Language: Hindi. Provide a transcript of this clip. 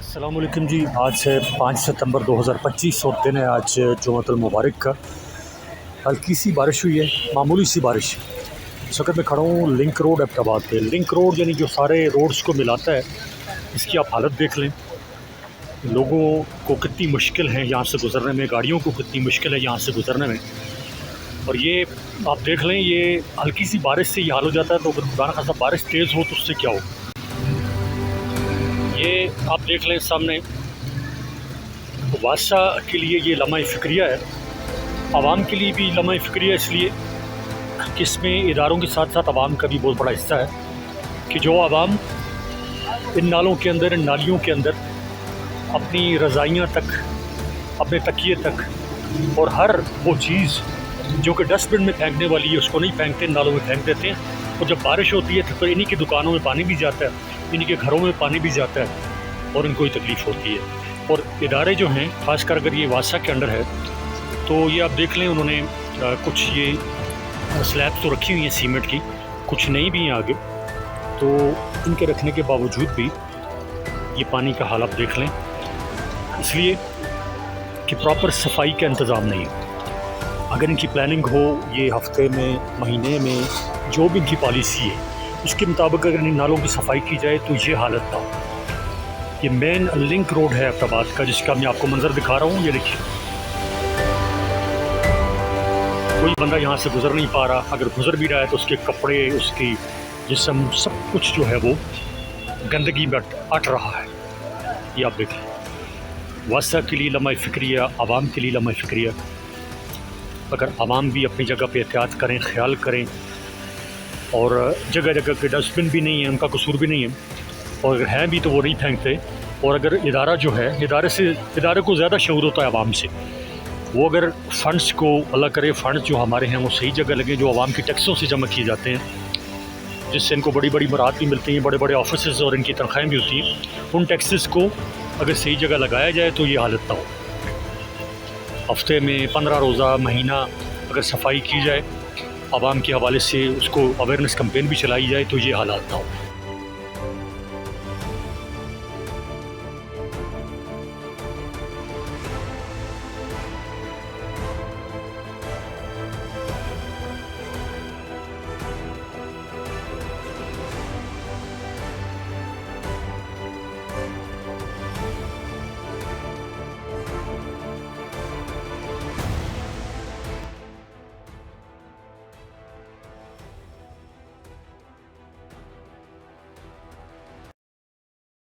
अस्सलाम वालेकुम जी। आज है 5 सितंबर 2025 और दिन है आज जुम्मतुल मुबारक का। हल्की सी बारिश हुई है, मामूली सी बारिश। इस वक्त मैं खड़ा हूँ लिंक रोड एबटाबाद पे। लिंक रोड यानी जो सारे रोड्स को मिलाता है, इसकी आप हालत देख लें। लोगों को कितनी मुश्किल है यहाँ से गुज़रने में, गाड़ियों को कितनी मुश्किल है यहाँ से गुज़रने में। और ये आप देख लें, ये हल्की सी बारिश से ये हाल हो जाता है। तो अगर खुदा न खासा बारिश तेज़ हो तो उससे क्या हो। ये आप देख लें सामने, वासा के लिए ये लम्हा फ़िक्रिया है, आवाम के लिए भी लम्हा फ़िक्रिया, इसलिए कि इसमें इदारों के साथ साथ आवाम का भी बहुत बड़ा हिस्सा है कि जो आवाम इन नालों के अंदर, इन नालियों के अंदर अपनी रज़ाइयाँ तक, अपने तकिए तक और हर वो चीज़ जो कि डस्टबिन में फेंकने वाली है उसको नहीं फेंकते, नालों में फेंक देते हैं। और जब बारिश होती है तो फिर इन्हीं की दुकानों में पानी भी जाता है, इन्हीं के घरों में पानी भी जाता है और इनको ही तकलीफ़ होती है। और इदारे जो हैं, ख़ासकर अगर ये वासा के अंडर है तो ये आप देख लें, उन्होंने कुछ ये स्लैब्स तो रखी हुई हैं सीमेंट की, कुछ नई भी हैं आगे। तो इनके रखने के बावजूद भी ये पानी का हाल आप देख लें, इसलिए कि प्रॉपर सफाई का इंतज़ाम नहीं है। अगर इनकी प्लानिंग हो, ये हफ्ते में, महीने में, जो भी इनकी पॉलिसी है उसके मुताबिक अगर इन नालों की सफाई की जाए तो ये हालत ना हो। ये मेन लिंक रोड है एबटाबाद का, जिसका मैं आपको मंजर दिखा रहा हूँ। ये देखिए, कोई बंदा यहाँ से गुजर नहीं पा रहा। अगर गुजर भी रहा है तो उसके कपड़े, उसकी जिस्म, सब कुछ जो है वो गंदगी में अट रहा है। ये आप देखें, वासा के लिए लम्हा फ़िक्रिया, आवाम के लिए लम्हा फ़िक्रिया। अगर आवाम भी अपनी जगह पे एहतियात करें, ख्याल करें, और जगह जगह के डस्टबिन भी नहीं है, उनका कसूर भी नहीं है, और अगर हैं भी तो वो नहीं फेंकते। और अगर इदारा जो है, इदारे को ज़्यादा शऊर होता है आवाम से, वो अगर फ़ंड्स को, अल्लाह करे फ़ंड्स जो हमारे हैं वो सही जगह लगें, जो आवाम की टैक्सों से जमा किए जाते हैं, जिससे इनको बड़ी बड़ी मुराद भी मिलती हैं, बड़े बड़े ऑफिस और इनकी तनख्वाहें भी होती हैं, उन टैक्सेस को अगर सही जगह लगाया जाए तो ये हालत ना हो। हफ्ते में 15 रोज़ा, महीना अगर सफाई की जाए, आवाम के हवाले से उसको अवेयरनेस कैंपेन भी चलाई जाए तो ये हालात ना हो।